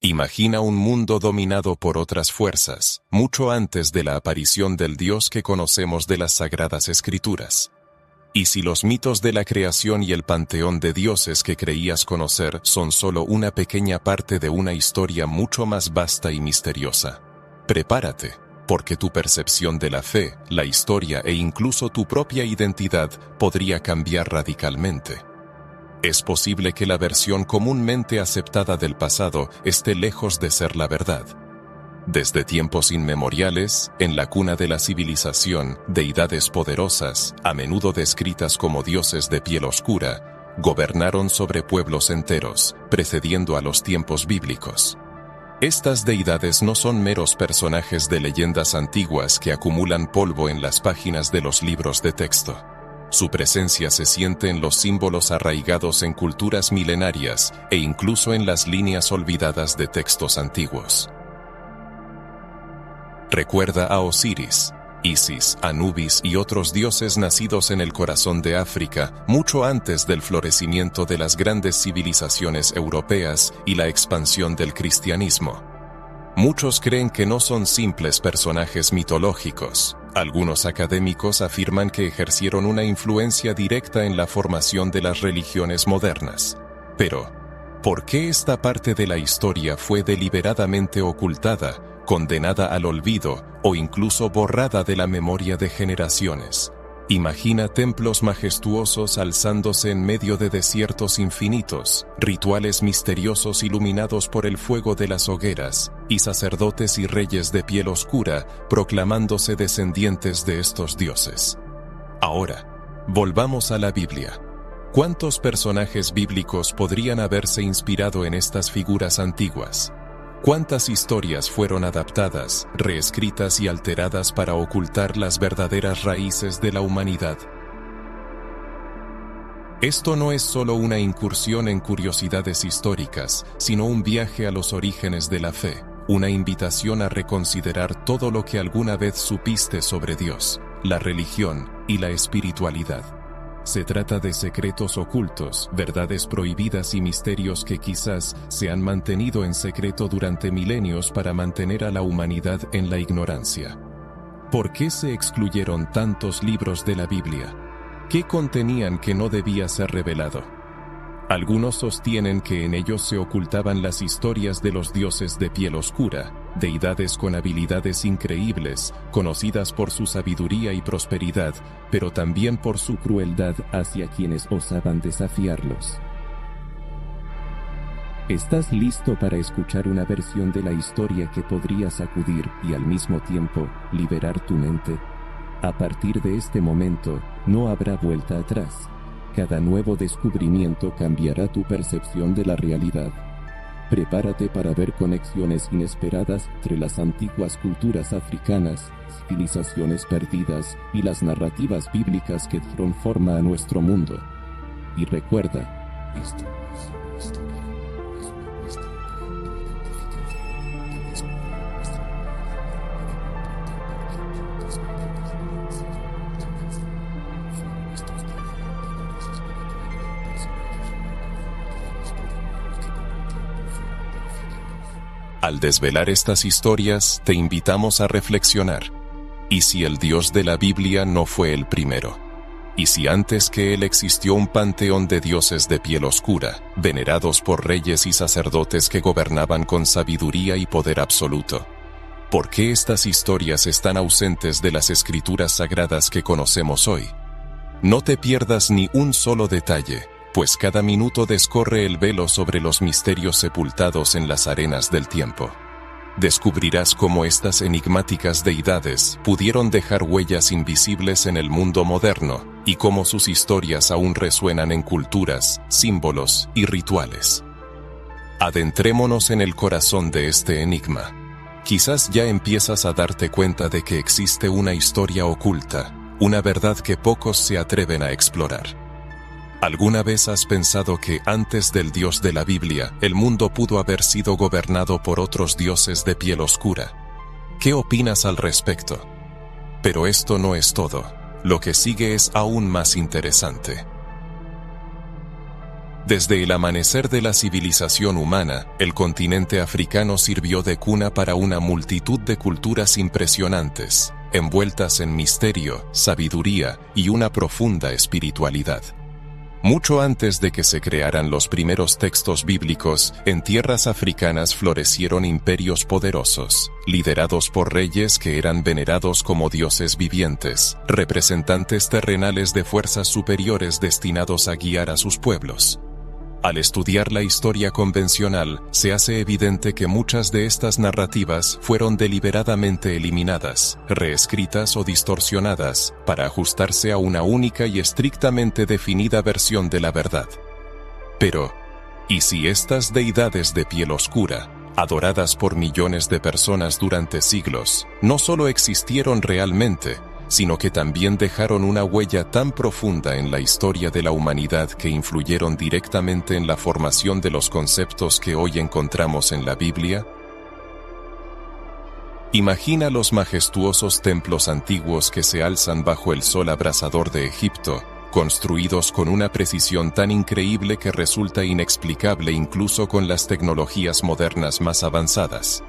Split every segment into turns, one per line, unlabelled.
Imagina un mundo dominado por otras fuerzas, mucho antes de la aparición del Dios que conocemos de las Sagradas Escrituras. ¿Y si los mitos de la creación y el panteón de dioses que creías conocer son solo una pequeña parte de una historia mucho más vasta y misteriosa? Prepárate, porque tu percepción de la fe, la historia e incluso tu propia identidad podría cambiar radicalmente. Es posible que la versión comúnmente aceptada del pasado esté lejos de ser la verdad. Desde tiempos inmemoriales, en la cuna de la civilización, deidades poderosas, a menudo descritas como dioses de piel oscura, gobernaron sobre pueblos enteros, precediendo a los tiempos bíblicos. Estas deidades no son meros personajes de leyendas antiguas que acumulan polvo en las páginas de los libros de texto. Su presencia se siente en los símbolos arraigados en culturas milenarias e incluso en las líneas olvidadas de textos antiguos. Recuerda a Osiris, Isis, Anubis y otros dioses nacidos en el corazón de África mucho antes del florecimiento de las grandes civilizaciones europeas y la expansión del cristianismo. Muchos creen que no son simples personajes mitológicos. Algunos académicos afirman que ejercieron una influencia directa en la formación de las religiones modernas. Pero, ¿por qué esta parte de la historia fue deliberadamente ocultada, condenada al olvido o incluso borrada de la memoria de generaciones? Imagina templos majestuosos alzándose en medio de desiertos infinitos, rituales misteriosos iluminados por el fuego de las hogueras, y sacerdotes y reyes de piel oscura proclamándose descendientes de estos dioses. Ahora, volvamos a la Biblia. ¿Cuántos personajes bíblicos podrían haberse inspirado en estas figuras antiguas? ¿Cuántas historias fueron adaptadas, reescritas y alteradas para ocultar las verdaderas raíces de la humanidad? Esto no es solo una incursión en curiosidades históricas, sino un viaje a los orígenes de la fe, una invitación a reconsiderar todo lo que alguna vez supiste sobre Dios, la religión y la espiritualidad. Se trata de secretos ocultos, verdades prohibidas y misterios que quizás se han mantenido en secreto durante milenios para mantener a la humanidad en la ignorancia. ¿Por qué se excluyeron tantos libros de la Biblia? ¿Qué contenían que no debía ser revelado? Algunos sostienen que en ellos se ocultaban las historias de los dioses de piel oscura, deidades con habilidades increíbles, conocidas por su sabiduría y prosperidad, pero también por su crueldad hacia quienes osaban desafiarlos. ¿Estás listo para escuchar una versión de la historia que podría sacudir y al mismo tiempo liberar tu mente? A partir de este momento, no habrá vuelta atrás. Cada nuevo descubrimiento cambiará tu percepción de la realidad. Prepárate para ver conexiones inesperadas entre las antiguas culturas africanas, civilizaciones perdidas y las narrativas bíblicas que dieron forma a nuestro mundo. Y recuerda, esto es una historia, es una muestra de Al desvelar estas historias, te invitamos a reflexionar. ¿Y si el Dios de la Biblia no fue el primero? ¿Y si antes que él existió un panteón de dioses de piel oscura, venerados por reyes y sacerdotes que gobernaban con sabiduría y poder absoluto? ¿Por qué estas historias están ausentes de las escrituras sagradas que conocemos hoy? No te pierdas ni un solo detalle, pues cada minuto descorre el velo sobre los misterios sepultados en las arenas del tiempo. Descubrirás cómo estas enigmáticas deidades pudieron dejar huellas invisibles en el mundo moderno y cómo sus historias aún resuenan en culturas, símbolos y rituales. Adentrémonos en el corazón de este enigma. Quizás ya empiezas a darte cuenta de que existe una historia oculta, una verdad que pocos se atreven a explorar. ¿Alguna vez has pensado que antes del Dios de la Biblia, el mundo pudo haber sido gobernado por otros dioses de piel oscura? ¿Qué opinas al respecto? Pero esto no es todo. Lo que sigue es aún más interesante. Desde el amanecer de la civilización humana, el continente africano sirvió de cuna para una multitud de culturas impresionantes, envueltas en misterio, sabiduría y una profunda espiritualidad. Mucho antes de que se crearan los primeros textos bíblicos, en tierras africanas florecieron imperios poderosos, liderados por reyes que eran venerados como dioses vivientes, representantes terrenales de fuerzas superiores destinados a guiar a sus pueblos. Al estudiar la historia convencional, se hace evidente que muchas de estas narrativas fueron deliberadamente eliminadas, reescritas o distorsionadas, para ajustarse a una única y estrictamente definida versión de la verdad. Pero, ¿y si estas deidades de piel oscura, adoradas por millones de personas durante siglos, no solo existieron realmente, sino que también dejaron una huella tan profunda en la historia de la humanidad que influyeron directamente en la formación de los conceptos que hoy encontramos en la Biblia? Imagina los majestuosos templos antiguos que se alzan bajo el sol abrasador de Egipto, construidos con una precisión tan increíble que resulta inexplicable incluso con las tecnologías modernas más avanzadas.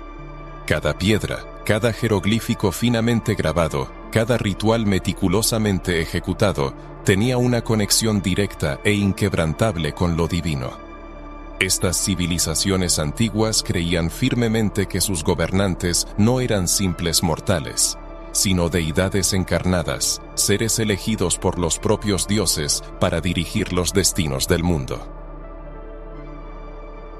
Cada piedra, cada jeroglífico finamente grabado, cada ritual meticulosamente ejecutado, tenía una conexión directa e inquebrantable con lo divino. Estas civilizaciones antiguas creían firmemente que sus gobernantes no eran simples mortales, sino deidades encarnadas, seres elegidos por los propios dioses para dirigir los destinos del mundo.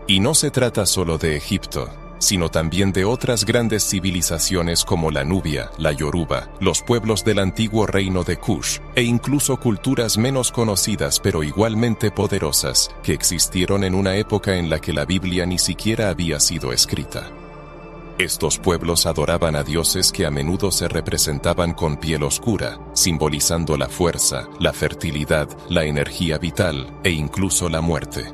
Y no se trata solo de Egipto, sino también de otras grandes civilizaciones como la Nubia, la Yoruba, los pueblos del antiguo reino de Kush, e incluso culturas menos conocidas pero igualmente poderosas, que existieron en una época en la que la Biblia ni siquiera había sido escrita. Estos pueblos adoraban a dioses que a menudo se representaban con piel oscura, simbolizando la fuerza, la fertilidad, la energía vital e incluso la muerte.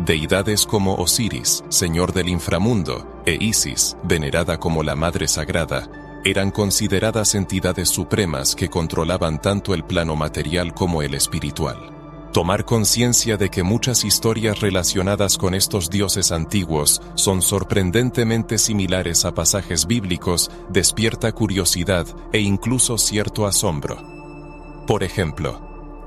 Deidades como Osiris, señor del inframundo, e Isis, venerada como la Madre Sagrada, eran consideradas entidades supremas que controlaban tanto el plano material como el espiritual. Tomar conciencia de que muchas historias relacionadas con estos dioses antiguos son sorprendentemente similares a pasajes bíblicos despierta curiosidad e incluso cierto asombro. Por ejemplo,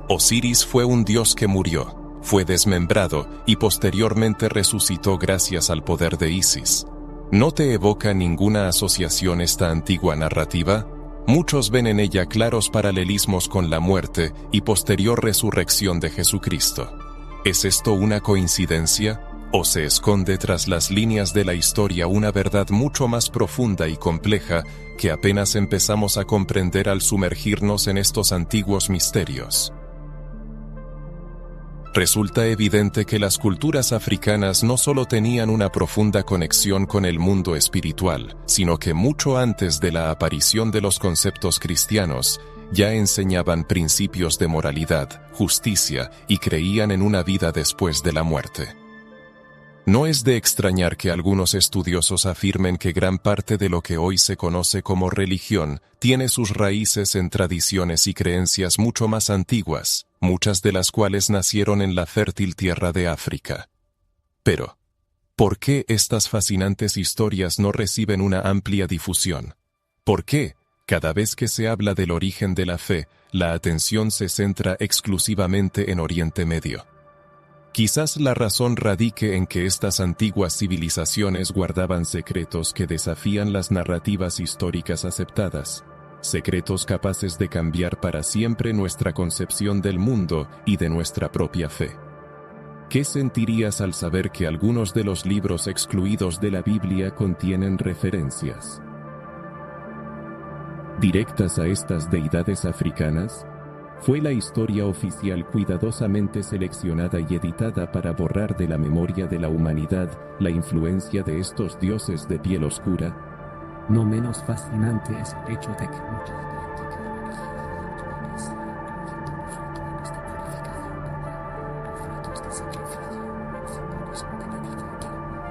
Osiris fue un dios que murió, fue desmembrado y posteriormente resucitó gracias al poder de Isis. ¿No te evoca ninguna asociación esta antigua narrativa? Muchos ven en ella claros paralelismos con la muerte y posterior resurrección de Jesucristo. ¿Es esto una coincidencia? ¿O se esconde tras las líneas de la historia una verdad mucho más profunda y compleja que apenas empezamos a comprender al sumergirnos en estos antiguos misterios? Resulta evidente que las culturas africanas no solo tenían una profunda conexión con el mundo espiritual, sino que mucho antes de la aparición de los conceptos cristianos, ya enseñaban principios de moralidad, justicia y creían en una vida después de la muerte. No es de extrañar que algunos estudiosos afirmen que gran parte de lo que hoy se conoce como religión tiene sus raíces en tradiciones y creencias mucho más antiguas, muchas de las cuales nacieron en la fértil tierra de África. Pero, ¿por qué estas fascinantes historias no reciben una amplia difusión? ¿Por qué, cada vez que se habla del origen de la fe, la atención se centra exclusivamente en Oriente Medio? Quizás la razón radique en que estas antiguas civilizaciones guardaban secretos que desafían las narrativas históricas aceptadas, secretos capaces de cambiar para siempre nuestra concepción del mundo y de nuestra propia fe. ¿Qué sentirías al saber que algunos de los libros excluidos de la Biblia contienen referencias directas a estas deidades africanas? Fue la historia oficial cuidadosamente seleccionada y editada para borrar de la memoria de la humanidad la influencia de estos dioses de piel oscura.
No menos fascinante es el hecho de que muchas prácticas religiosas de sacrificio, simbolismo de la vida eterna,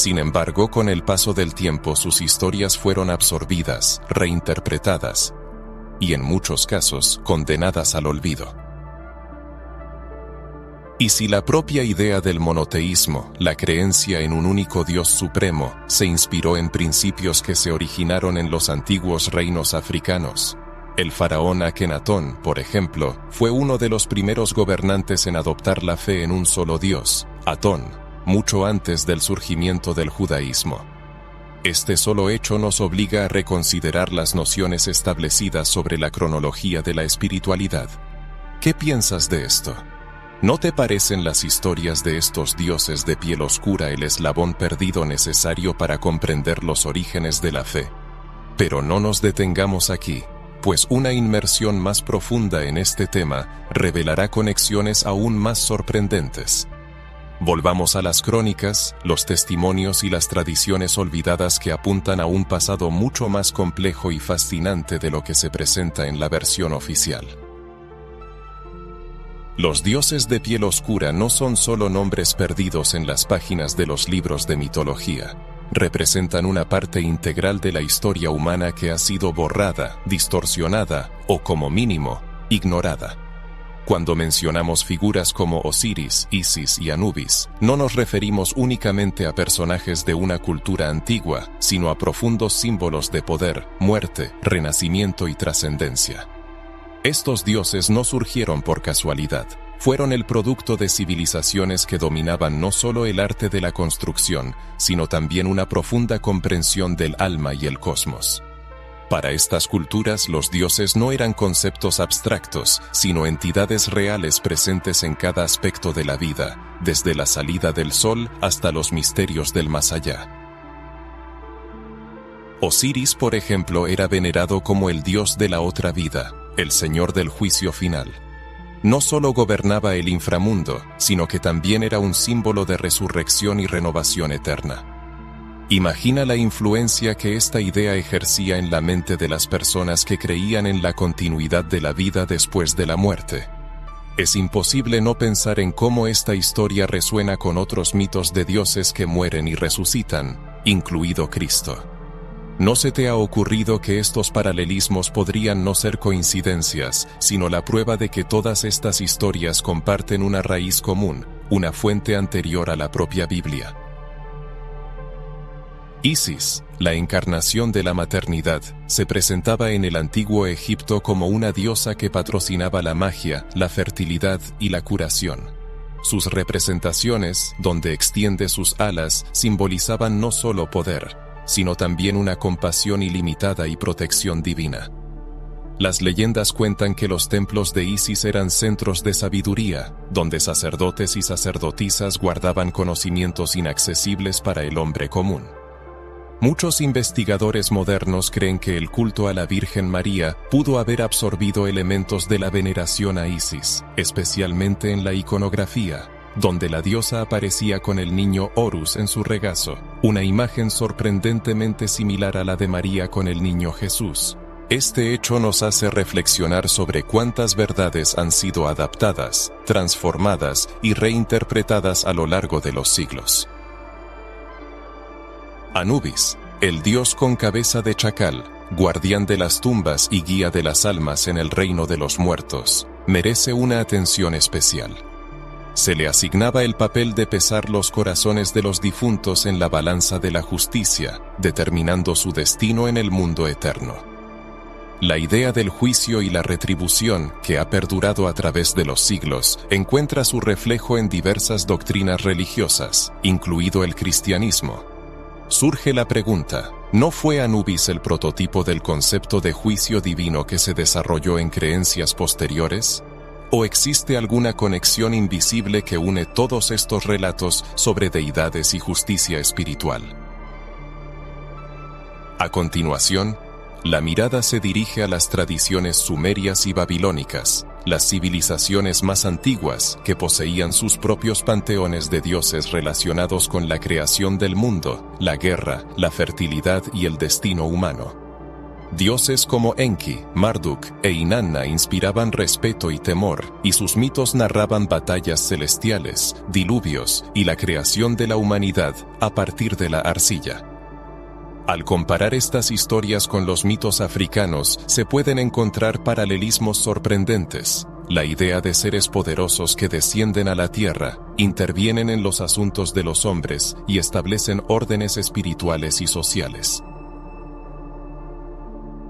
Sin embargo, con el paso del tiempo sus historias fueron absorbidas, reinterpretadas y en muchos casos condenadas al olvido. Y si la propia idea del monoteísmo, la creencia en un único Dios supremo, se inspiró en principios que se originaron en los antiguos reinos africanos, el faraón Akenatón, por ejemplo, fue uno de los primeros gobernantes en adoptar la fe en un solo Dios, Atón, mucho antes del surgimiento del judaísmo. Este solo hecho nos obliga a reconsiderar las nociones establecidas sobre la cronología de la espiritualidad. ¿Qué piensas de esto? ¿No te parecen las historias de estos dioses de piel oscura el eslabón perdido necesario para comprender los orígenes de la fe? Pero no nos detengamos aquí, pues una inmersión más profunda en este tema revelará conexiones aún más sorprendentes. Volvamos a las crónicas, los testimonios y las tradiciones olvidadas que apuntan a un pasado mucho más complejo y fascinante de lo que se presenta en la versión oficial. Los dioses de piel oscura no son solo nombres perdidos en las páginas de los libros de mitología. Representan una parte integral de la historia humana que ha sido borrada, distorsionada o, como mínimo, ignorada. Cuando mencionamos figuras como Osiris, Isis y Anubis, no nos referimos únicamente a personajes de una cultura antigua, sino a profundos símbolos de poder, muerte, renacimiento y trascendencia. Estos dioses no surgieron por casualidad. Fueron el producto de civilizaciones que dominaban no solo el arte de la construcción, sino también una profunda comprensión del alma y el cosmos. Para estas culturas, los dioses no eran conceptos abstractos, sino entidades reales presentes en cada aspecto de la vida, desde la salida del sol hasta los misterios del más allá. Osiris, por ejemplo, era venerado como el dios de la otra vida, el señor del juicio final. No solo gobernaba el inframundo, sino que también era un símbolo de resurrección y renovación eterna. Imagina la influencia que esta idea ejercía en la mente de las personas que creían en la continuidad de la vida después de la muerte. Es imposible no pensar en cómo esta historia resuena con otros mitos de dioses que mueren y resucitan, incluido Cristo. ¿No se te ha ocurrido que estos paralelismos podrían no ser coincidencias, sino la prueba de que todas estas historias comparten una raíz común, una fuente anterior a la propia Biblia? Isis, la encarnación de la maternidad, se presentaba en el antiguo Egipto como una diosa que patrocinaba la magia, la fertilidad y la curación. Sus representaciones, donde extiende sus alas, simbolizaban no solo poder, sino también una compasión ilimitada y protección divina. Las leyendas cuentan que los templos de Isis eran centros de sabiduría, donde sacerdotes y sacerdotisas guardaban conocimientos inaccesibles para el hombre común. Muchos investigadores modernos creen que el culto a la Virgen María pudo haber absorbido elementos de la veneración a Isis, especialmente en la iconografía, donde la diosa aparecía con el niño Horus en su regazo, una imagen sorprendentemente similar a la de María con el niño Jesús. Este hecho nos hace reflexionar sobre cuántas verdades han sido adaptadas, transformadas y reinterpretadas a lo largo de los siglos. Anubis, el dios con cabeza de chacal, guardián de las tumbas y guía de las almas en el reino de los muertos, merece una atención especial. Se le asignaba el papel de pesar los corazones de los difuntos en la balanza de la justicia, determinando su destino en el mundo eterno. La idea del juicio y la retribución, que ha perdurado a través de los siglos, encuentra su reflejo en diversas doctrinas religiosas, incluido el cristianismo. Surge la pregunta, ¿no fue Anubis el prototipo del concepto de juicio divino que se desarrolló en creencias posteriores? ¿O existe alguna conexión invisible que une todos estos relatos sobre deidades y justicia espiritual? A continuación, la mirada se dirige a las tradiciones sumerias y babilónicas, las civilizaciones más antiguas que poseían sus propios panteones de dioses relacionados con la creación del mundo, la guerra, la fertilidad y el destino humano. Dioses como Enki, Marduk e Inanna inspiraban respeto y temor, y sus mitos narraban batallas celestiales, diluvios y la creación de la humanidad a partir de la arcilla. Al comparar estas historias con los mitos africanos, se pueden encontrar paralelismos sorprendentes. La idea de seres poderosos que descienden a la tierra, intervienen en los asuntos de los hombres y establecen órdenes espirituales y sociales.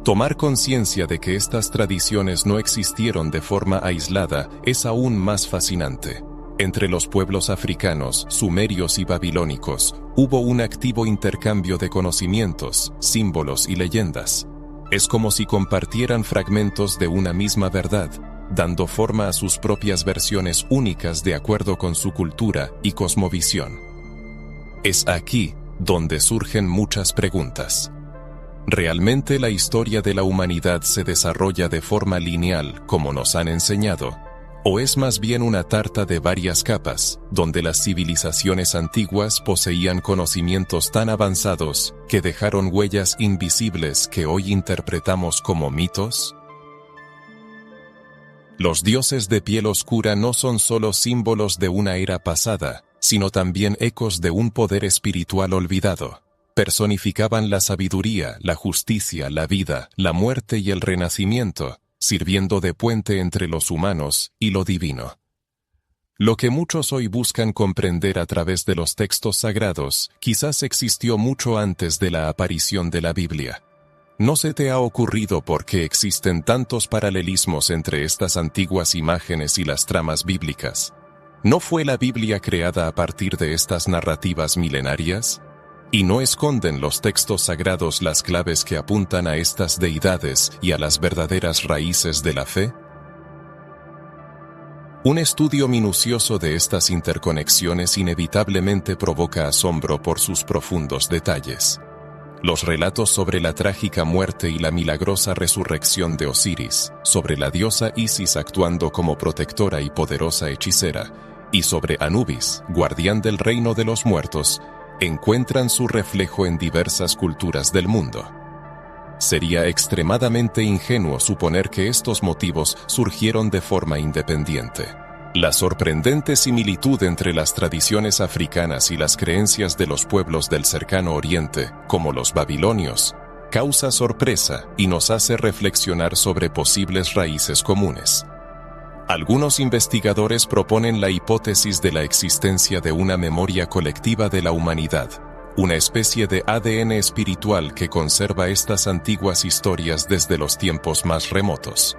Tomar conciencia de que estas tradiciones no existieron de forma aislada es aún más fascinante. Entre los pueblos africanos, sumerios y babilónicos, hubo un activo intercambio de conocimientos, símbolos y leyendas. Es como si compartieran fragmentos de una misma verdad, dando forma a sus propias versiones únicas de acuerdo con su cultura y cosmovisión. Es aquí donde surgen muchas preguntas. ¿Realmente la historia de la humanidad se desarrolla de forma lineal, como nos han enseñado? ¿O es más bien una tarta de varias capas, donde las civilizaciones antiguas poseían conocimientos tan avanzados que dejaron huellas invisibles que hoy interpretamos como mitos? Los dioses de piel oscura no son solo símbolos de una era pasada, sino también ecos de un poder espiritual olvidado. Personificaban la sabiduría, la justicia, la vida, la muerte y el renacimiento, sirviendo de puente entre los humanos y lo divino. Lo que muchos hoy buscan comprender a través de los textos sagrados, quizás existió mucho antes de la aparición de la Biblia. ¿No se te ha ocurrido por qué existen tantos paralelismos entre estas antiguas imágenes y las tramas bíblicas? ¿No fue la Biblia creada a partir de estas narrativas milenarias? ¿Y no esconden los textos sagrados las claves que apuntan a estas deidades y a las verdaderas raíces de la fe? Un estudio minucioso de estas interconexiones inevitablemente provoca asombro por sus profundos detalles. Los relatos sobre la trágica muerte y la milagrosa resurrección de Osiris, sobre la diosa Isis actuando como protectora y poderosa hechicera, y sobre Anubis, guardián del reino de los muertos, encuentran su reflejo en diversas culturas del mundo. Sería extremadamente ingenuo suponer que estos motivos surgieron de forma independiente. La sorprendente similitud entre las tradiciones africanas y las creencias de los pueblos del cercano oriente, como los babilonios, causa sorpresa y nos hace reflexionar sobre posibles raíces comunes. Algunos investigadores proponen la hipótesis de la existencia de una memoria colectiva de la humanidad, una especie de ADN espiritual que conserva estas antiguas historias desde los tiempos más remotos.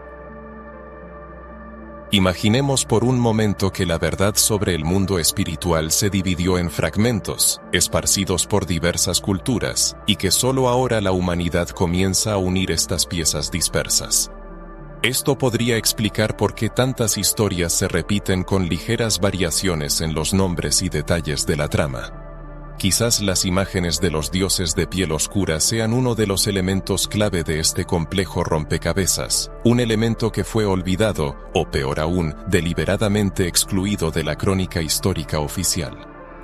Imaginemos por un momento que la verdad sobre el mundo espiritual se dividió en fragmentos, esparcidos por diversas culturas, y que solo ahora la humanidad comienza a unir estas piezas dispersas. Esto podría explicar por qué tantas historias se repiten con ligeras variaciones en los nombres y detalles de la trama. Quizás las imágenes de los dioses de piel oscura sean uno de los elementos clave de este complejo rompecabezas, un elemento que fue olvidado, o peor aún, deliberadamente excluido de la crónica histórica oficial.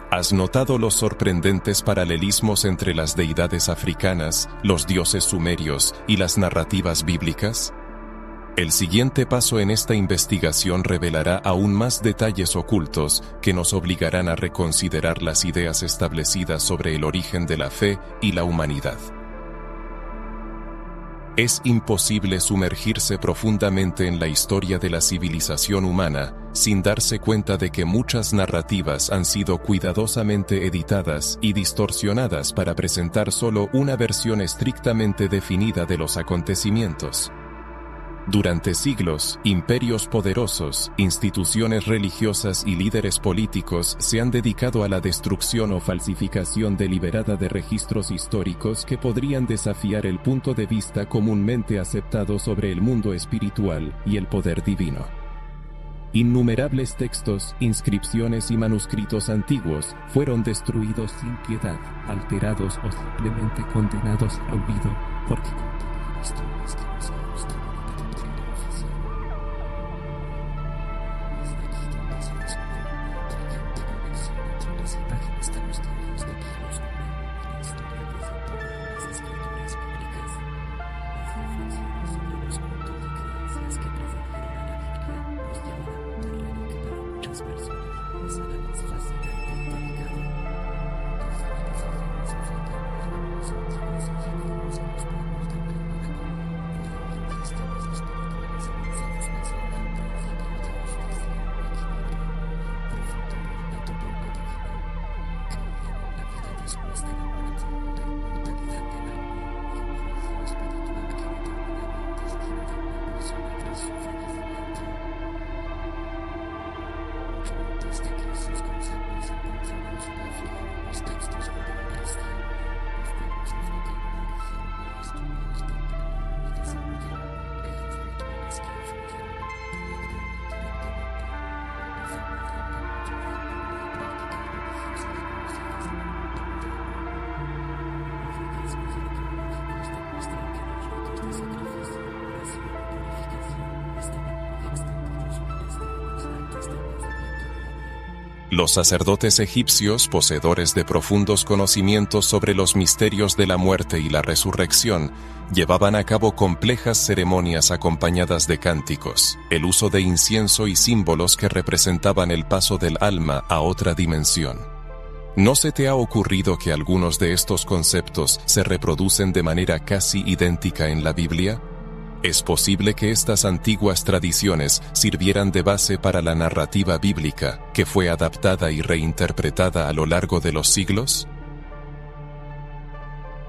¿Has notado los sorprendentes paralelismos entre las deidades africanas, los dioses sumerios y las narrativas bíblicas? El siguiente paso en esta investigación revelará aún más detalles ocultos que nos obligarán a reconsiderar las ideas establecidas sobre el origen de la fe y la humanidad. Es imposible sumergirse profundamente en la historia de la civilización humana sin darse cuenta de que muchas narrativas han sido cuidadosamente editadas y distorsionadas para presentar solo una versión estrictamente definida de los acontecimientos. Durante siglos, imperios poderosos, instituciones religiosas y líderes políticos se han dedicado a la destrucción o falsificación deliberada de registros históricos que podrían desafiar el punto de vista comúnmente aceptado sobre el mundo espiritual y el poder divino. Innumerables textos, inscripciones y manuscritos antiguos fueron destruidos sin piedad, alterados o simplemente condenados al olvido porque contenían historias que no son justo. Los sacerdotes egipcios, poseedores de profundos conocimientos sobre los misterios de la muerte y la resurrección, llevaban a cabo complejas ceremonias acompañadas de cánticos, el uso de incienso y símbolos que representaban el paso del alma a otra dimensión. ¿No se te ha ocurrido que algunos de estos conceptos se reproducen de manera casi idéntica en la Biblia? ¿Es posible que estas antiguas tradiciones sirvieran de base para la narrativa bíblica que fue adaptada y reinterpretada a lo largo de los siglos?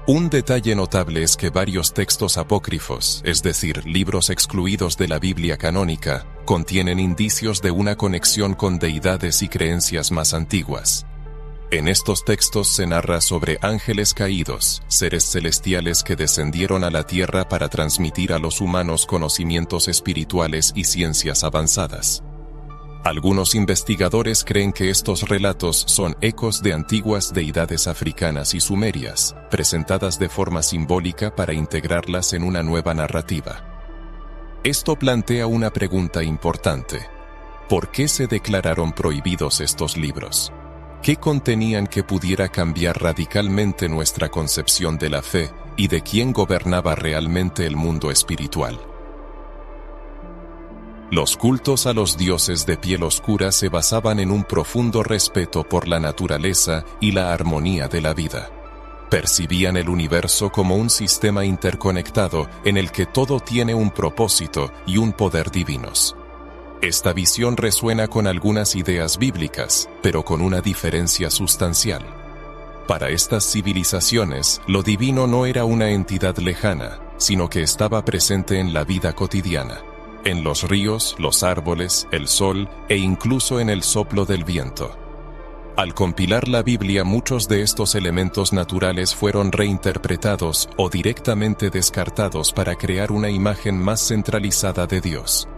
Un detalle notable es que varios textos apócrifos, es decir, libros excluidos de la Biblia canónica, contienen indicios de una conexión con deidades y creencias más antiguas. En estos textos se narra sobre ángeles caídos, seres celestiales que descendieron a la tierra para transmitir a los humanos conocimientos espirituales y ciencias avanzadas. Algunos investigadores creen que estos relatos son ecos de antiguas deidades africanas y sumerias, presentadas de forma simbólica para integrarlas en una nueva narrativa. Esto plantea una pregunta importante. ¿Por qué se declararon prohibidos estos libros? ¿Qué contenían que pudiera cambiar radicalmente nuestra concepción de la fe y de quién gobernaba realmente el mundo espiritual? Los cultos a los dioses de piel oscura se basaban en un profundo respeto por la naturaleza y la armonía de la vida. Percibían el universo como un sistema interconectado en el que todo tiene un propósito y un poder divinos. Esta visión resuena con algunas ideas bíblicas, pero con una diferencia sustancial. Para estas civilizaciones, lo divino no era una entidad lejana, sino que estaba presente en la vida cotidiana, en los ríos, los árboles, el sol e incluso en el soplo del viento. Al compilar la Biblia, muchos de estos elementos naturales fueron reinterpretados o directamente descartados para crear una imagen más centralizada de Dios.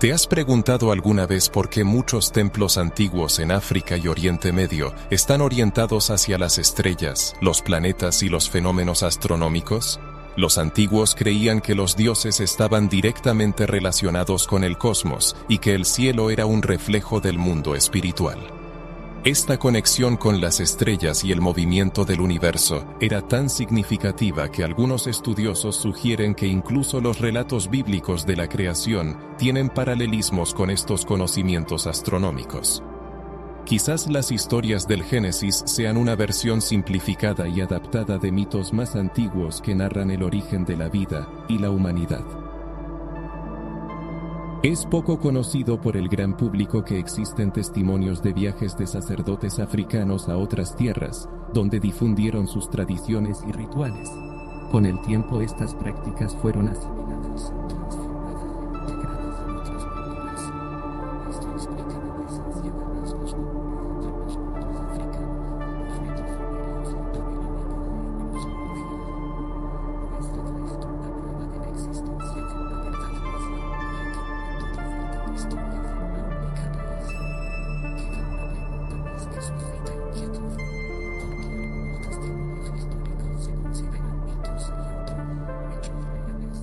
¿Te has preguntado alguna vez por qué muchos templos antiguos en África y Oriente Medio están orientados hacia las estrellas, los planetas y los fenómenos astronómicos? Los antiguos creían que los dioses estaban directamente relacionados con el cosmos y que el cielo era un reflejo del mundo espiritual. Esta conexión con las estrellas y el movimiento del universo era tan significativa que algunos estudiosos sugieren que incluso los relatos bíblicos de la creación tienen paralelismos con estos conocimientos astronómicos. Quizás las historias del Génesis sean una versión simplificada y adaptada de mitos más antiguos que narran el origen de la vida y la humanidad. Es poco conocido por el gran público que existen testimonios de viajes de sacerdotes africanos a otras tierras, donde difundieron sus tradiciones y rituales. Con el tiempo estas prácticas fueron asimiladas, transformadas e integradas en otras culturas. Esto explica la presencia de rasgos comunes entre los pueblos africanos, los ritos sumerios y toda la década de filosofía. Esta trae una prueba de la existencia de una verdad misma, que historias en una única raíz. Queda una pregunta más que suscita inquietud. ¿Por qué algunos testimonios históricos se consideran mitos y otros hechos reales?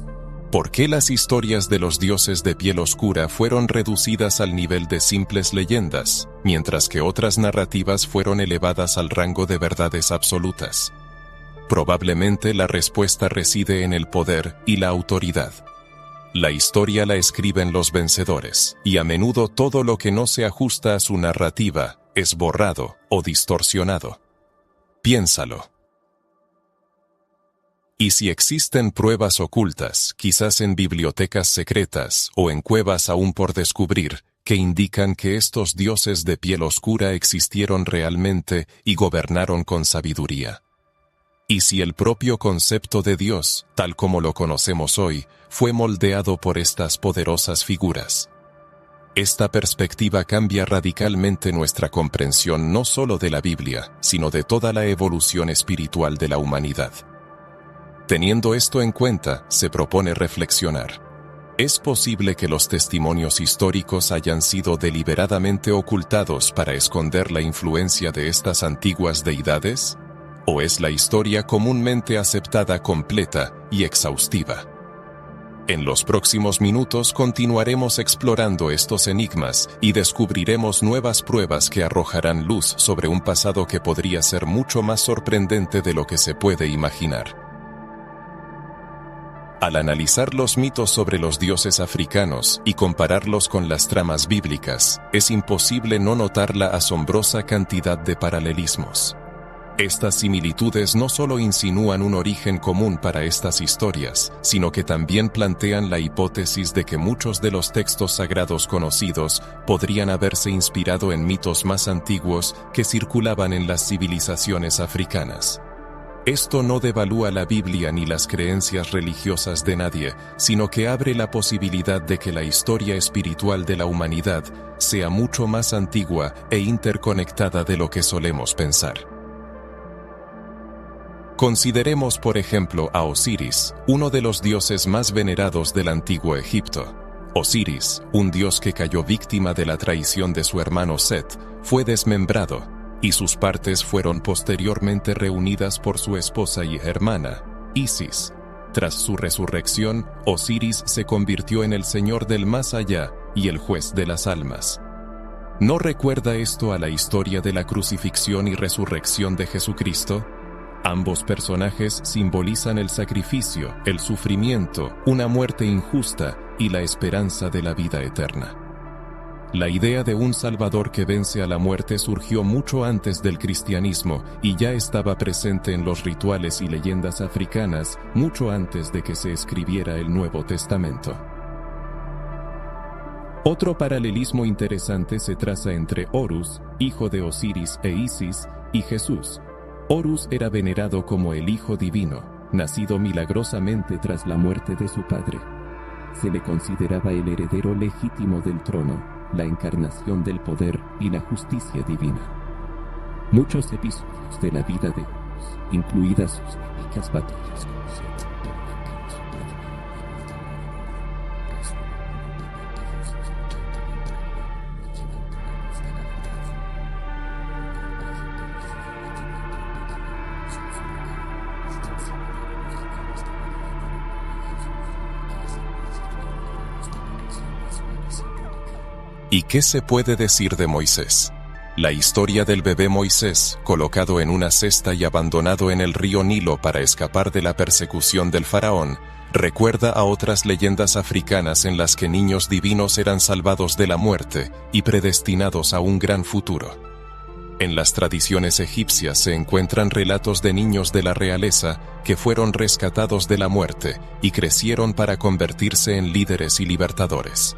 ¿Por qué las historias de los dioses de piel oscura fueron reducidas al nivel de simples leyendas, mientras que otras narrativas fueron elevadas al rango de verdades absolutas? Probablemente la respuesta reside en el poder y la autoridad. La historia la escriben los vencedores, y a menudo todo lo que no se ajusta a su narrativa es borrado o distorsionado. Piénsalo. Y si existen pruebas ocultas, quizás en bibliotecas secretas o en cuevas aún por descubrir, que indican que estos dioses de piel oscura existieron realmente y gobernaron con sabiduría. Y si el propio concepto de Dios, tal como lo conocemos hoy, fue moldeado por estas poderosas figuras. Esta perspectiva cambia radicalmente nuestra comprensión no solo de la Biblia, sino de toda la evolución espiritual de la humanidad. Teniendo esto en cuenta, se propone reflexionar. ¿Es posible que los testimonios históricos hayan sido deliberadamente ocultados para esconder la influencia de estas antiguas deidades? ¿O es la historia comúnmente aceptada completa y exhaustiva? En los próximos minutos continuaremos explorando estos enigmas y descubriremos nuevas pruebas que arrojarán luz sobre un pasado que podría ser mucho más sorprendente de lo que se puede imaginar. Al analizar los mitos sobre los dioses africanos y compararlos con las tramas bíblicas, es imposible no notar la asombrosa cantidad de paralelismos. Estas similitudes no solo insinúan un origen común para estas historias, sino que también plantean la hipótesis de que muchos de los textos sagrados conocidos podrían haberse inspirado en mitos más antiguos que circulaban en las civilizaciones africanas. Esto no devalúa la Biblia ni las creencias religiosas de nadie, sino que abre la posibilidad de que la historia espiritual de la humanidad sea mucho más antigua e interconectada de lo que solemos pensar. Consideremos por ejemplo a Osiris, uno de los dioses más venerados del antiguo Egipto. Osiris, un dios que cayó víctima de la traición de su hermano Set, fue desmembrado, y sus partes fueron posteriormente reunidas por su esposa y hermana, Isis. Tras su resurrección, Osiris se convirtió en el señor del más allá y el juez de las almas. ¿No recuerda esto a la historia de la crucifixión y resurrección de Jesucristo? Ambos personajes simbolizan el sacrificio, el sufrimiento, una muerte injusta y la esperanza de la vida eterna. La idea de un Salvador que vence a la muerte surgió mucho antes del cristianismo y ya estaba presente en los rituales y leyendas africanas mucho antes de que se escribiera el Nuevo Testamento. Otro paralelismo interesante se traza entre Horus, hijo de Osiris e Isis, y Jesús. Horus era venerado como el Hijo Divino, nacido milagrosamente tras la muerte de su padre. Se le consideraba el heredero legítimo del trono, la encarnación del poder y la justicia divina. Muchos episodios de la vida de Horus, incluidas sus épicas batallas con Set, provocan que su padre ¿Y qué se puede decir de Moisés? La historia del bebé Moisés, colocado en una cesta y abandonado en el río Nilo para escapar de la persecución del faraón, recuerda a otras leyendas africanas en las que niños divinos eran salvados de la muerte y predestinados a un gran futuro. En las tradiciones egipcias se encuentran relatos de niños de la realeza que fueron rescatados de la muerte y crecieron para convertirse en líderes y libertadores.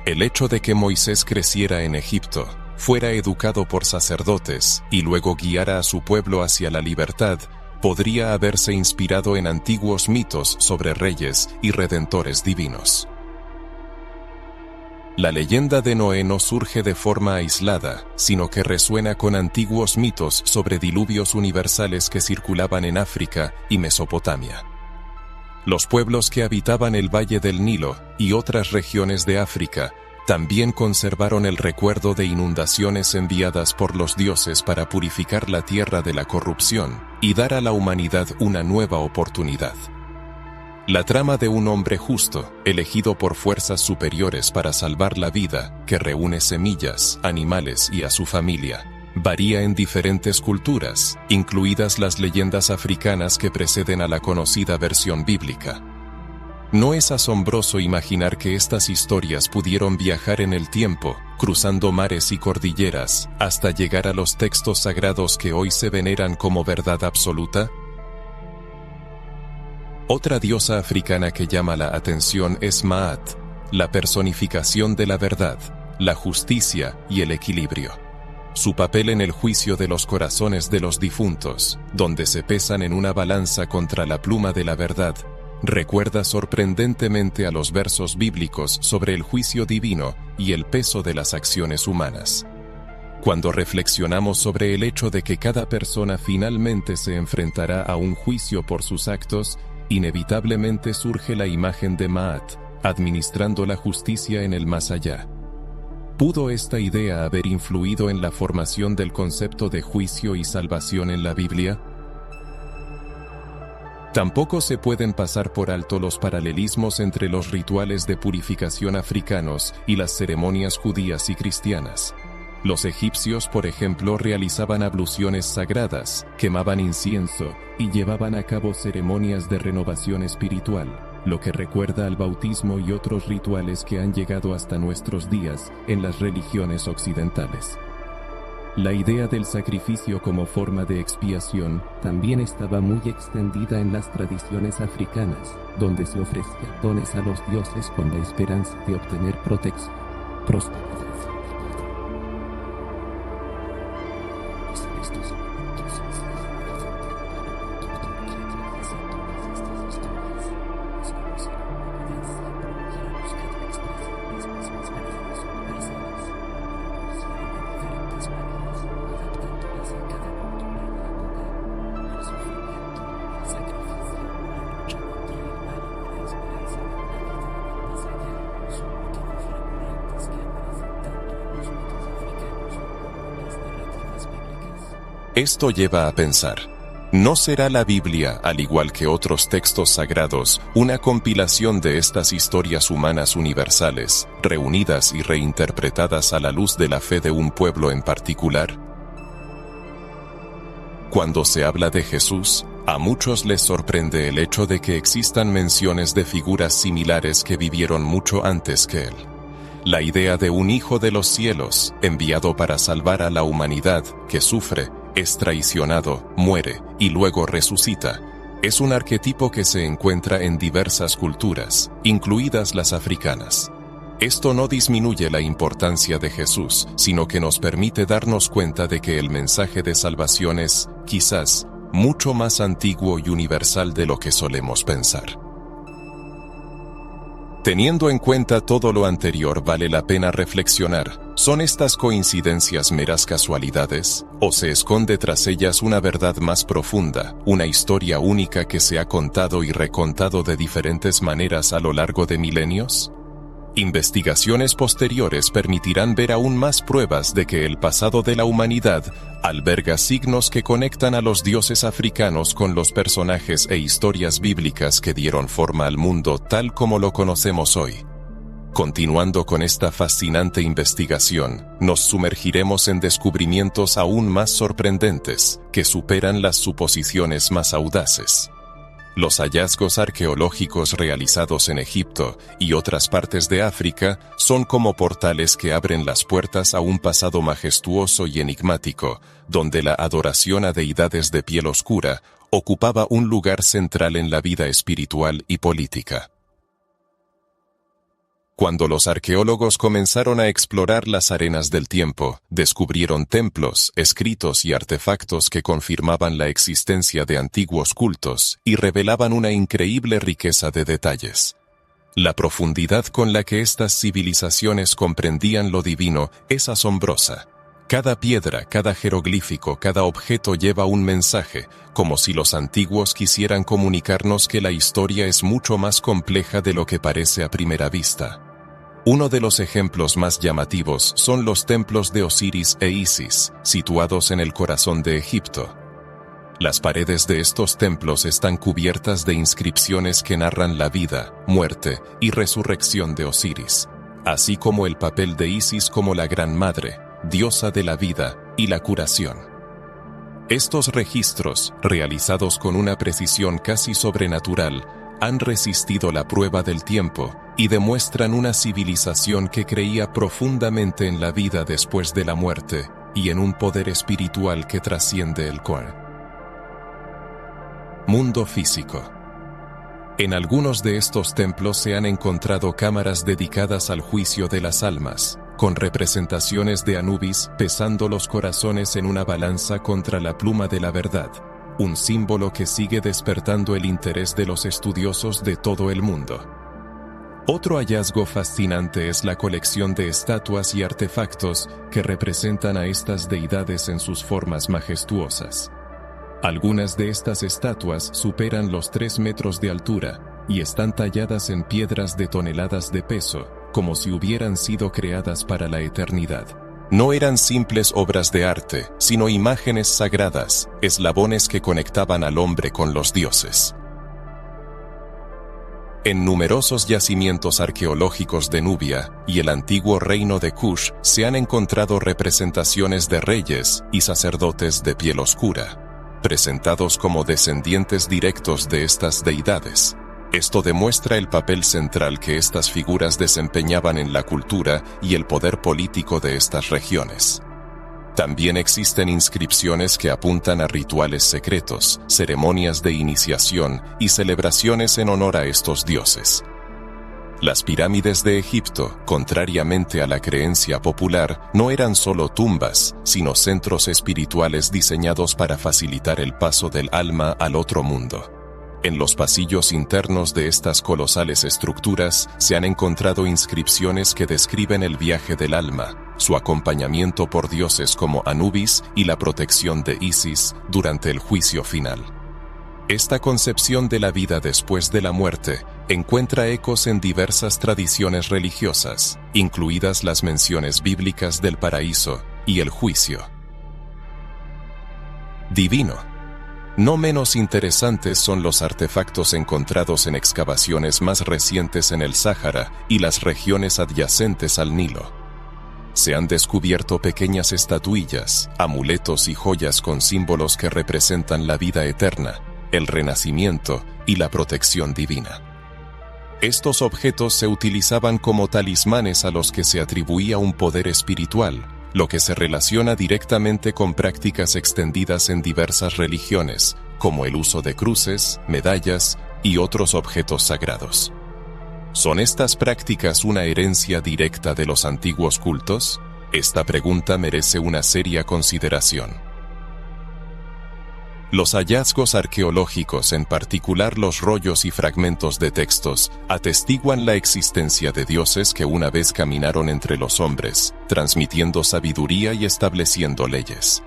El hecho de que Moisés creciera en Egipto, fuera educado por sacerdotes y luego guiara a su pueblo hacia la libertad, podría haberse inspirado en antiguos mitos sobre reyes y redentores divinos. La leyenda de Noé no surge de forma aislada, sino que resuena con antiguos mitos sobre diluvios universales que circulaban en África y Mesopotamia. Los pueblos que habitaban el Valle del Nilo y otras regiones de África también conservaron el recuerdo de inundaciones enviadas por los dioses para purificar la tierra de la corrupción y dar a la humanidad una nueva oportunidad. La trama de un hombre justo, elegido por fuerzas superiores para salvar la vida, que reúne semillas, animales y a su familia, varía en diferentes culturas, incluidas las leyendas africanas que preceden a la conocida versión bíblica. No es asombroso imaginar que estas historias pudieron viajar en el tiempo, cruzando mares y cordilleras, hasta llegar a los textos sagrados que hoy se veneran como verdad absoluta. Otra diosa africana que llama la atención es Maat, la personificación de la verdad, la justicia y el equilibrio. Su papel en el juicio de los corazones de los difuntos, donde se pesan en una balanza contra la pluma de la verdad, recuerda sorprendentemente a los versos bíblicos sobre el juicio divino y el peso de las acciones humanas. Cuando reflexionamos sobre el hecho de que cada persona finalmente se enfrentará a un juicio por sus actos, inevitablemente surge la imagen de Maat, administrando la justicia en el más allá. ¿Pudo esta idea haber influido en la formación del concepto de juicio y salvación en la Biblia? Tampoco se pueden pasar por alto los paralelismos entre los rituales de purificación africanos y las ceremonias judías y cristianas. Los egipcios, por ejemplo, realizaban abluciones sagradas, quemaban incienso y llevaban a cabo ceremonias de renovación espiritual, lo que recuerda al bautismo y otros rituales que han llegado hasta nuestros días en las religiones occidentales. La idea del sacrificio como forma de expiación también estaba muy extendida en las tradiciones africanas, donde se ofrecían dones a los dioses con la esperanza de obtener protección, prosperidad. Esto lleva a pensar, ¿no será la Biblia, al igual que otros textos sagrados, una compilación de estas historias humanas universales, reunidas y reinterpretadas a la luz de la fe de un pueblo en particular? Cuando se habla de Jesús, a muchos les sorprende el hecho de que existan menciones de figuras similares que vivieron mucho antes que él. La idea de un hijo de los cielos, enviado para salvar a la humanidad, que sufre, es traicionado, muere y luego resucita, es un arquetipo que se encuentra en diversas culturas, incluidas las africanas. Esto no disminuye la importancia de Jesús, sino que nos permite darnos cuenta de que el mensaje de salvación es, quizás, mucho más antiguo y universal de lo que solemos pensar. Teniendo en cuenta todo lo anterior, vale la pena reflexionar, ¿son estas coincidencias meras casualidades? ¿O se esconde tras ellas una verdad más profunda, una historia única que se ha contado y recontado de diferentes maneras a lo largo de milenios? Investigaciones posteriores permitirán ver aún más pruebas de que el pasado de la humanidad alberga signos que conectan a los dioses africanos con los personajes e historias bíblicas que dieron forma al mundo tal como lo conocemos hoy. Continuando con esta fascinante investigación, nos sumergiremos en descubrimientos aún más sorprendentes, que superan las suposiciones más audaces. Los hallazgos arqueológicos realizados en Egipto y otras partes de África son como portales que abren las puertas a un pasado majestuoso y enigmático, donde la adoración a deidades de piel oscura ocupaba un lugar central en la vida espiritual y política. Cuando los arqueólogos comenzaron a explorar las arenas del tiempo, descubrieron templos, escritos y artefactos que confirmaban la existencia de antiguos cultos y revelaban una increíble riqueza de detalles. La profundidad con la que estas civilizaciones comprendían lo divino es asombrosa. Cada piedra, cada jeroglífico, cada objeto lleva un mensaje, como si los antiguos quisieran comunicarnos que la historia es mucho más compleja de lo que parece a primera vista. Uno de los ejemplos más llamativos son los templos de Osiris e Isis, situados en el corazón de Egipto. Las paredes de estos templos están cubiertas de inscripciones que narran la vida, muerte y resurrección de Osiris, así como el papel de Isis como la Gran Madre, diosa de la vida y la curación. Estos registros, realizados con una precisión casi sobrenatural, han resistido la prueba del tiempo y demuestran una civilización que creía profundamente en la vida después de la muerte y en un poder espiritual que trasciende el cuerpo. Mundo físico. En algunos de estos templos se han encontrado cámaras dedicadas al juicio de las almas, con representaciones de Anubis pesando los corazones en una balanza contra la pluma de la verdad, un símbolo que sigue despertando el interés de los estudiosos de todo el mundo. Otro hallazgo fascinante es la colección de estatuas y artefactos que representan a estas deidades en sus formas majestuosas. Algunas de estas estatuas superan los 3 metros de altura y están talladas en piedras de toneladas de peso, como si hubieran sido creadas para la eternidad. No eran simples obras de arte, sino imágenes sagradas, eslabones que conectaban al hombre con los dioses. En numerosos yacimientos arqueológicos de Nubia y el antiguo reino de Kush se han encontrado representaciones de reyes y sacerdotes de piel oscura, presentados como descendientes directos de estas deidades. Esto demuestra el papel central que estas figuras desempeñaban en la cultura y el poder político de estas regiones. También existen inscripciones que apuntan a rituales secretos, ceremonias de iniciación y celebraciones en honor a estos dioses. Las pirámides de Egipto, contrariamente a la creencia popular, no eran solo tumbas, sino centros espirituales diseñados para facilitar el paso del alma al otro mundo. En los pasillos internos de estas colosales estructuras se han encontrado inscripciones que describen el viaje del alma, su acompañamiento por dioses como Anubis y la protección de Isis durante el juicio final. Esta concepción de la vida después de la muerte encuentra ecos en diversas tradiciones religiosas, incluidas las menciones bíblicas del paraíso y el juicio divino. No menos interesantes son los artefactos encontrados en excavaciones más recientes en el Sáhara y las regiones adyacentes al Nilo. Se han descubierto pequeñas estatuillas, amuletos y joyas con símbolos que representan la vida eterna, el renacimiento y la protección divina. Estos objetos se utilizaban como talismanes a los que se atribuía un poder espiritual, lo que se relaciona directamente con prácticas extendidas en diversas religiones, como el uso de cruces, medallas y otros objetos sagrados. ¿Son estas prácticas una herencia directa de los antiguos cultos? Esta pregunta merece una seria consideración. Los hallazgos arqueológicos, en particular los rollos y fragmentos de textos, atestiguan la existencia de dioses que una vez caminaron entre los hombres, transmitiendo sabiduría y estableciendo leyes.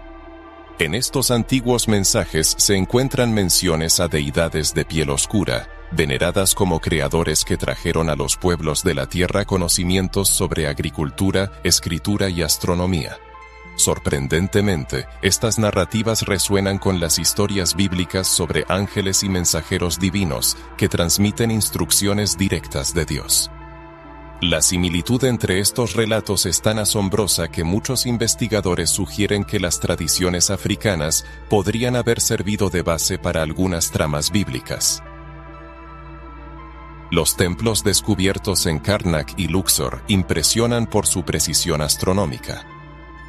En estos antiguos mensajes se encuentran menciones a deidades de piel oscura, veneradas como creadores que trajeron a los pueblos de la tierra conocimientos sobre agricultura, escritura y astronomía. Sorprendentemente, estas narrativas resuenan con las historias bíblicas sobre ángeles y mensajeros divinos que transmiten instrucciones directas de Dios. La similitud entre estos relatos es tan asombrosa que muchos investigadores sugieren que las tradiciones africanas podrían haber servido de base para algunas tramas bíblicas. Los templos descubiertos en Karnak y Luxor impresionan por su precisión astronómica.